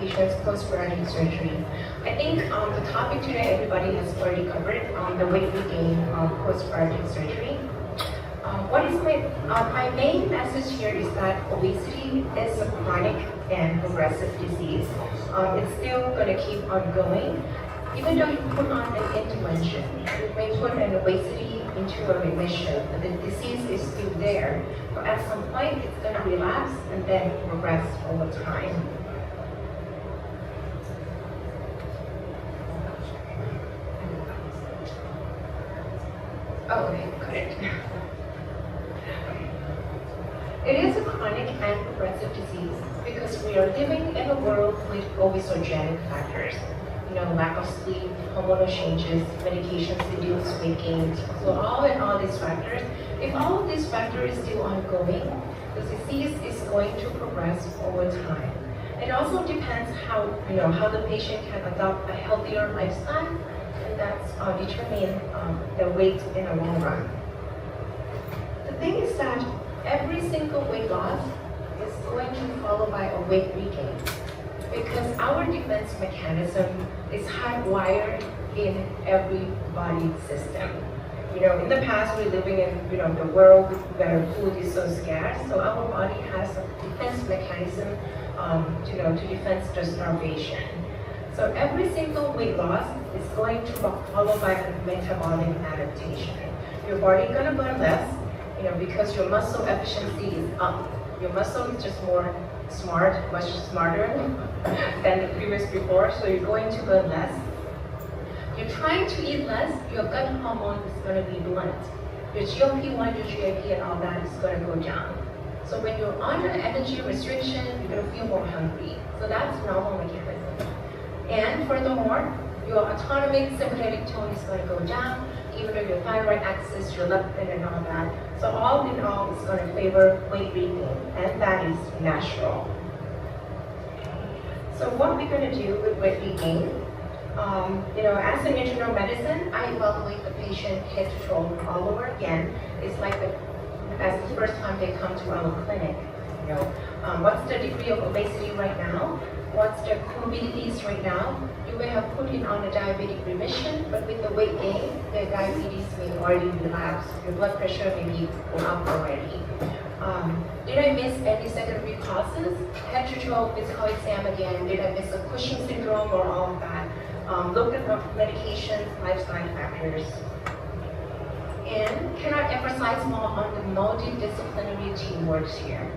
patients post-bariatric surgery. I think the topic today everybody has already covered, the weight regain post-bariatric surgery. What is my main message here is that obesity is a chronic and progressive disease. It's still going to keep on going. Even though you put on an intervention, you may put an obesity into a remission, but the disease is still there. So at some point, it's going to relapse and then progress over time. Oh, okay, correct. It is a chronic and progressive disease because we are living in a world with obesogenic factors. Lack of sleep, hormonal changes, medications-induced weight gain. So all these factors, if all of these factors is still ongoing, the disease is going to progress over time. It also depends how the patient can adopt a healthier lifestyle, and that's determine their weight in the long run. The thing is that every single weight loss is going to follow by a weight regain, because our defense mechanism is hardwired in every body system. In the past, we're living in the world where food is so scarce, so our body has a defense mechanism to defend the starvation. So every single weight loss is going to follow by a metabolic adaptation. Your body is gonna burn less, because your muscle efficiency is up. Your muscle is just more much smarter than the previous before, so you're going to burn less. You're trying to eat less, your gut hormone is going to be blunt. Your GLP-1, your GIP, and all that is going to go down. So when you're under energy restriction, you're going to feel more hungry. So that's normal mechanism. And furthermore, your autonomic sympathetic tone is going to go down, even though your thyroid axis, your leptin, and all that. So all in all, it's going to favor weight regain, and that is natural. So what we're going to do with weight regain, as an internal medicine, I evaluate the patient head to toe all over again. It's like as the first time they come to our clinic. What's the degree of obesity right now? What's their comorbidities right now? You may have put in on a diabetic remission, but with the weight gain, the diabetes may already relapse. Your blood pressure may be up already. Did I miss any secondary causes? Head to toe physical exam again. Did I miss a Cushing syndrome or all of that? Look at the medications, lifestyle factors. And can I emphasize more on the multidisciplinary teamwork here?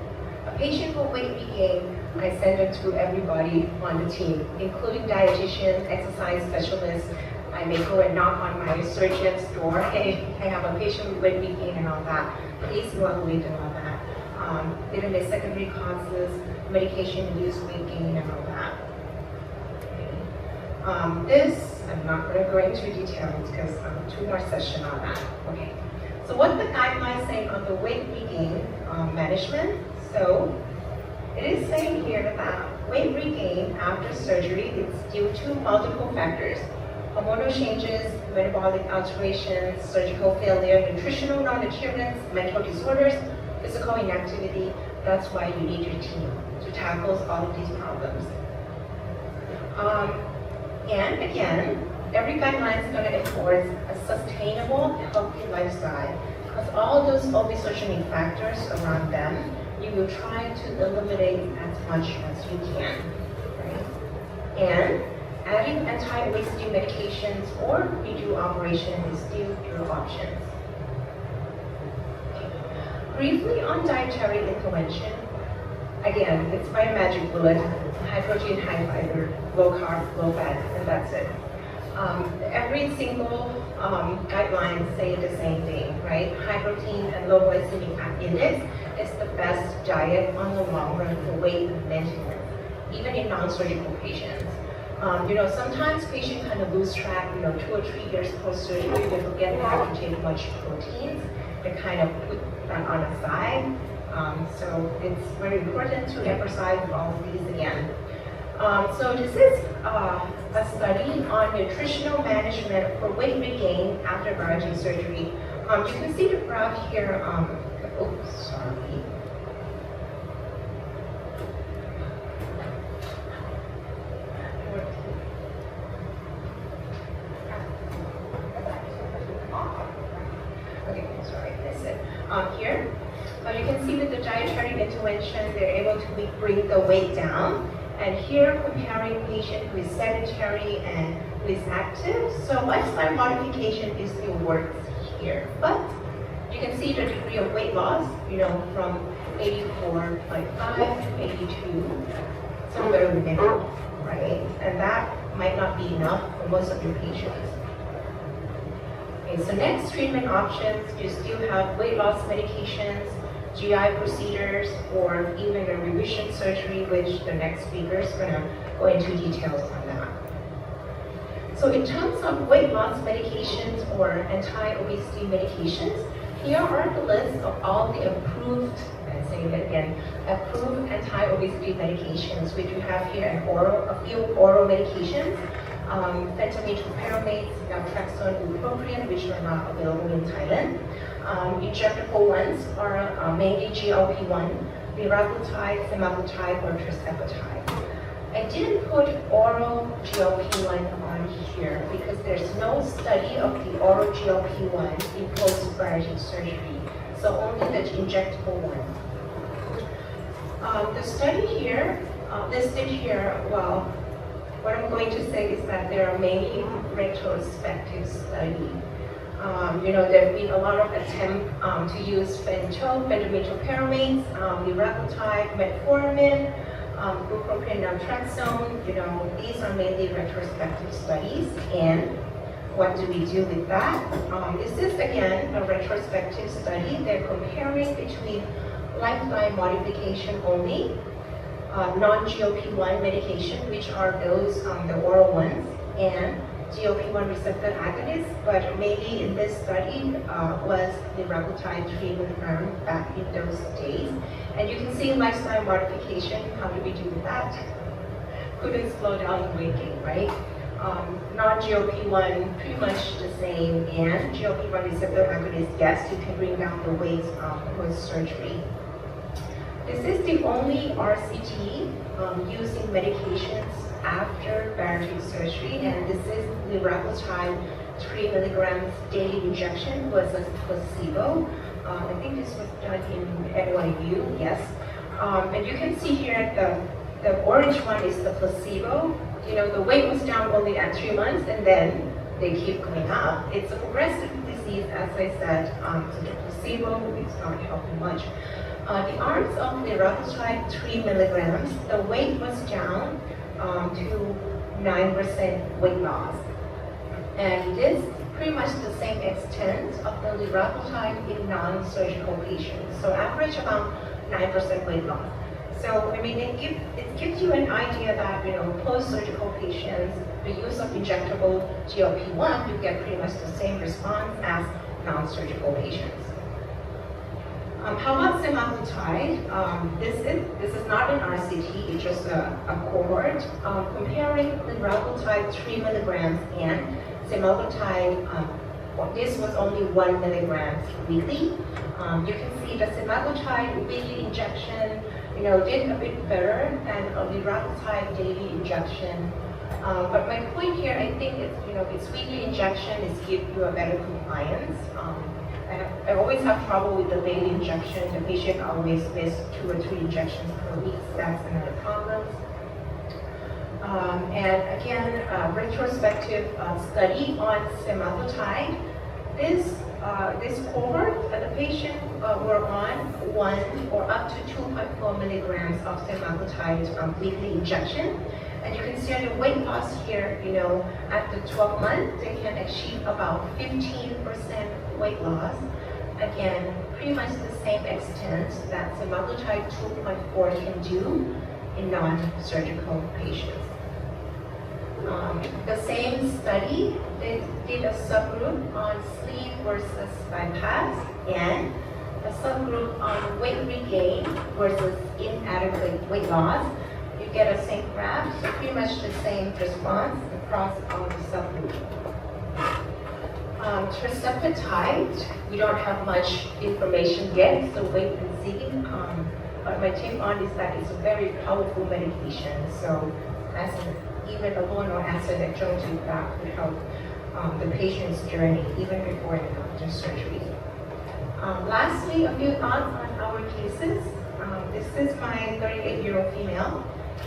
A patient with weight regain, I send them to everybody on the team, including dietitian, exercise specialists. I may go and knock on my surgeon's door. Hey, I have a patient with weight regain and all that. Please evaluate and all that. Did I miss secondary causes, medication-induced weight gain and all that. This, I'm not going to go into details because 2 more sessions on that. Okay. So what the guidelines say on the weight regain management? So it is saying here that weight regain after surgery is due to multiple factors: hormonal changes, metabolic alterations, surgical failure, nutritional non-adherence, mental disorders, physical inactivity. That's why you need your team to tackle all of these problems. And again, every guideline is going to enforce a sustainable, healthy lifestyle, because all those obesogenic factors around them, you will try to eliminate as much as you can, right? And adding anti-obesity medications or redo operation is still your options. Briefly on dietary intervention, again, it's my magic bullet: high protein, high fiber, low carb, low fat, and that's it. Every single guideline say the same thing, right? High protein and low glycemic index is the best diet on the long run for weight maintenance, even in non-surgical patients. Sometimes patients kind of lose track, 2 or 3 years post-surgery, they forget they have to take much proteins. They kind of put that on the side. So it's very important to emphasize all of these again. So this is a study on nutritional management for weight regain after bariatric surgery. You can see the graph here. intervention, they're able to bring the weight down. And here, comparing patient who is sedentary and who is active, so lifestyle modification is still works here. But you can see the degree of weight loss, from 84.5 to 82, somewhere in the middle, right? And that might not be enough for most of your patients. Okay, so next treatment options, you still have weight loss medications, GI procedures, or even a revision surgery, which the next speaker is going to go into details on that. So in terms of weight loss medications or anti-obesity medications, here are the list of all the approved, I'm saying that again, approved anti-obesity medications, which we have here a few oral medications, fentanyl pyramate, naltrexone, bupropion, which are not available in Thailand. Injectable ones are mainly GLP-1, liraglutide, semaglutide, or tirzepatide. I didn't put oral GLP-1 on here because there's no study of the oral GLP-1 in post-bariatric surgery, so only the injectable one. The study here, listed here, well, what I'm going to say is that there are many retrospective studies. There have been a lot of attempts to use fentanyl pyramate, liraglutide, metformin, bupropion, naltrexone. These are mainly retrospective studies. And what do we do with that? This is again a retrospective study. They're comparing between lifestyle modification only, non-GLP-1 medication, which are those the oral ones, and GLP-1 receptor agonists, but mainly in this study was liraglutide 3 mg back in those days. And you can see lifestyle modification, how do we do that? Couldn't slow down the weight gain, right? Non-GLP-1, pretty much the same, and GLP-1 receptor agonist, yes, you can bring down the weight post-surgery. This is the only RCT using medications after bariatric surgery, and this is liraglutide 3 mg daily injection versus placebo. I think this was done in NYU, yes. And you can see here the orange one is the placebo. The weight was down only at 3 months, and then they keep going up. It's a progressive disease, as I said, so the placebo is not helping much. The arms of liraglutide 3 mg, the weight was down to 9% weight loss. And this pretty much the same extent of the liraglutide in non-surgical patients. So average about 9% weight loss. So I mean, it gives you an idea that post-surgical patients, the use of injectable GLP-1, you get pretty much the same response as non-surgical patients. How about semaglutide? This is not an RCT, it's just a cohort. Comparing liraglutide 3 mg and semaglutide, this was only 1 mg weekly. You can see the semaglutide weekly injection, did a bit better than a liraglutide daily injection. But my point here, I think it's weekly injection is give you a better compliance. I always have trouble with the daily injection. The patient always miss 2 or 3 injections per week. So that's another problem. And again, retrospective study on semaglutide. This cohort, the patient were on 1 or up to 2.4 mg of semaglutide weekly injection. And you can see the weight loss here, after 12 months, they can achieve about 15% weight loss. Again, pretty much the same extent that semaglutide 2.4 can do in non-surgical patients. The same study, they did a subgroup on sleep versus bypass and a subgroup on weight regain versus inadequate weight loss. You get a same graph, so pretty much the same response across all the subgroups. Tirzepatide, we don't have much information yet, so wait and see. But my take on is that it's a very powerful medication, so even alone or as an adjunctive that would help the patient's journey, even before and after surgery. Lastly, a few thoughts on our cases. This is my 38-year-old female.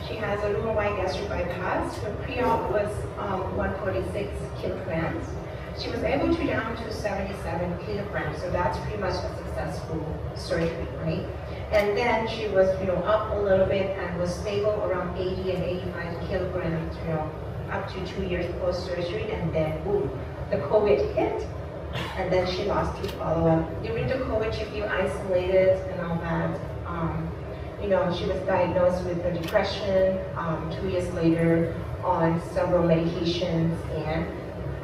She has a room-wide gastric bypass. Her pre-op was 146 kilograms. She was able to down to 77 kilograms, so that's pretty much a successful surgery, right? And then she was, up a little bit and was stable around 80 and 85 kilograms, up to 2 years post-surgery, and then boom, the COVID hit, and then she lost to follow-up. During the COVID, she felt isolated and all that. She was diagnosed with a depression 2 years later on several medications and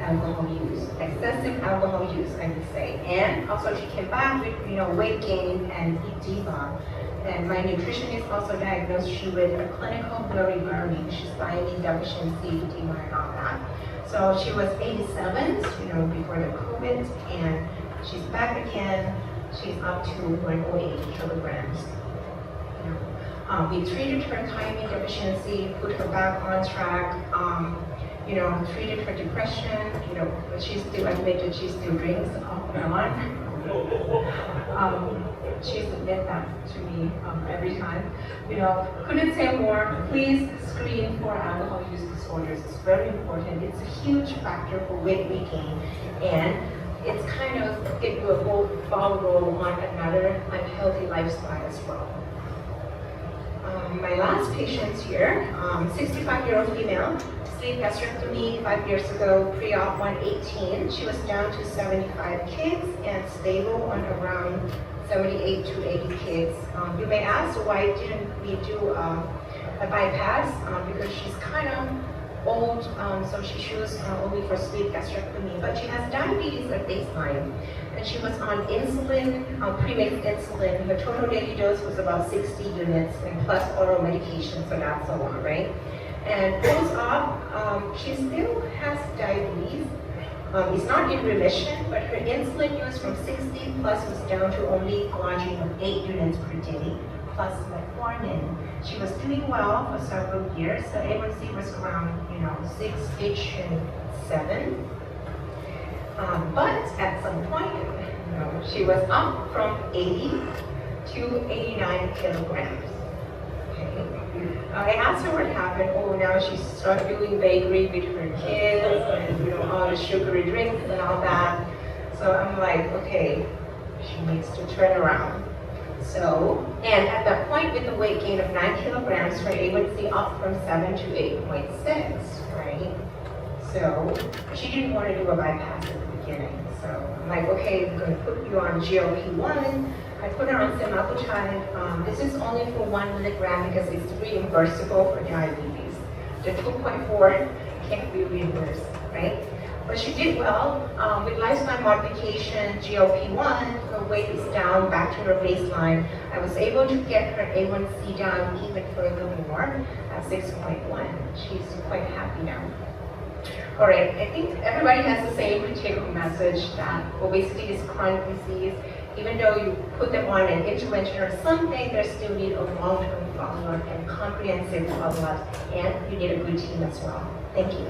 alcohol use, excessive alcohol use, I would say. And also she came back with, weight gain and edema. And my nutritionist also diagnosed she with a clinical bilirubin. She's thiamine deficiency, edema, and all that. So she was 87, before the COVID, and she's back again. She's up to 108 kilograms. We treated her thiamine deficiency, put her back on track. Treated her depression, but she still admitted she still drinks off and on. She admits that to me every time. Couldn't say more. Please screen for alcohol use disorders. It's very important. It's a huge factor for weight regain, and it's kind of give you a whole ball roll on another unhealthy lifestyle as well. My last patient here, 65-year-old female, sleeve gastrectomy 5 years ago, pre-op 118. She was down to 75 kids and stable on around 78 to 80 kids. You may ask, why didn't we do a bypass? Because she's kind of old, so she chose only for sleeve gastrectomy. But she has diabetes at baseline, and she was on insulin, pre-mixed insulin. Her total daily dose was about 60 units, and plus oral medication, so that's a lot, right? And post-op, she still has diabetes. It's not in remission, but her insulin use from 60 plus was down to only glargine of 8 units per day, plus metformin. She was doing well for several years. The A1C was around, 6-ish and 7. But at some point, she was up from 80 to 89 kilograms. Okay. I asked her what happened. Oh, now she started doing bakery with her kids and all the sugary drinks and all that. So I'm like, okay, she needs to turn around. So, and at that point with the weight gain of 9 kilograms, her A1C up from 7 to 8.6, right? So she didn't want to do a bypass at the beginning. So I'm like, okay, I'm going to put you on GLP-1. I put her on semaglutide. This is only for 1 milligram because it's reimbursable for diabetes. The 2.4 can't be reimbursed, right? But she did well with lifestyle modification, GLP-1. Her weight is down back to her baseline. I was able to get her A1C down even further more at 6.1. She's quite happy now. All right, I think everybody has the same take-home message that obesity is chronic disease. Even though you put them on an intervention or something, they still need a long-term follow-up and comprehensive follow-up, and you need a good team as well. Thank you.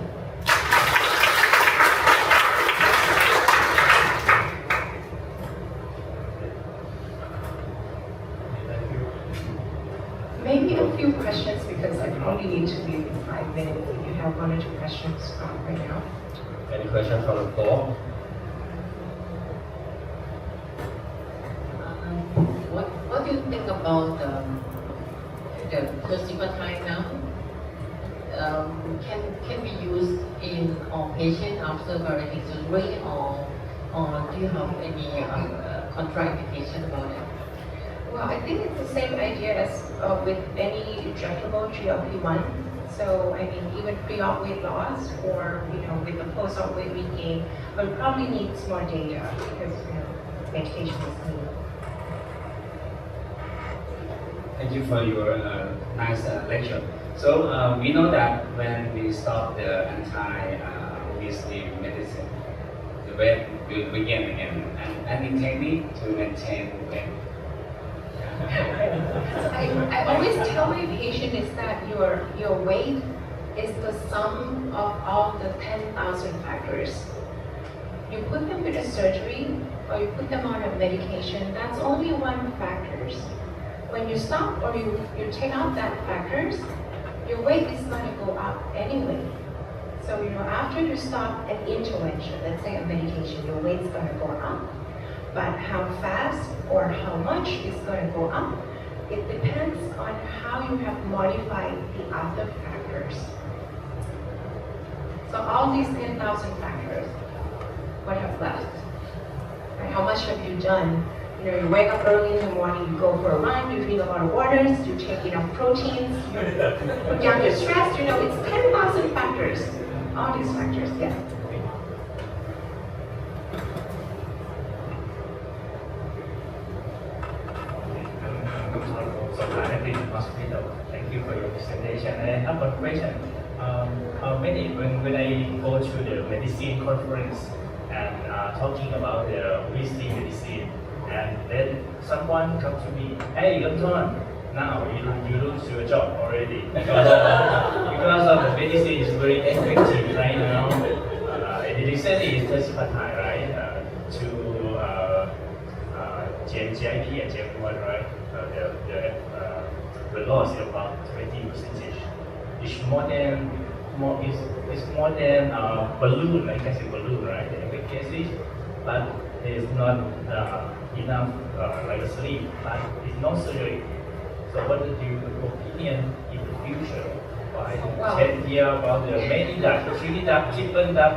Maybe a few questions because I probably need to leave in 5 minutes if you have 1 or 2 questions right now. Any questions from the floor? What do you think about the placebo time now? Can be used in all patients after bariatric surgery, or do you have any contraindication about it? Well, I think it's the same idea as with any injectable GLP-1. So, I mean, even pre-op weight loss or, with the post-op weight regain, but it probably needs more data because, medication is needed. Thank you for your nice lecture. So we know that when we stop the anti-obesity medicine, the weight will regain again. And any technique to maintain weight? I always tell my patient is that your weight is the sum of all the 10,000 factors. You put them with a surgery or you put them on a medication, that's only one factor. when you stop or you take out that factors, your weight is going to go up anyway. So, after you stop an intervention, let's say a medication, your weight is going to go up. But how fast or how much is going to go up, it depends on how you have modified the other factors. So all these 10,000 factors, what have left? Right? How much have you done? You wake up early in the morning, you go for a run, you drink a lot of waters, you take enough proteins, you put down your stress, it's 10,000 factors. All these factors, yes. Thank you for your presentation. I have one question. When I go to the medicine conference and talking about the obesity medicine, and then someone comes to me, hey, Anton, now you lose your job already because of the medicine is very effective right now. And recently it's testified, right, to GIP and GM1, right? The loss is about 20%. It's more than balloon, like I say balloon, right? The efficacy, but it's not enough like sleep, but it's not surgery. So what is your opinion in the future? Why 10 years about the many that, 3 that, triple that,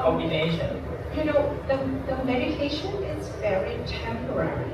combination? The medication is very temporary.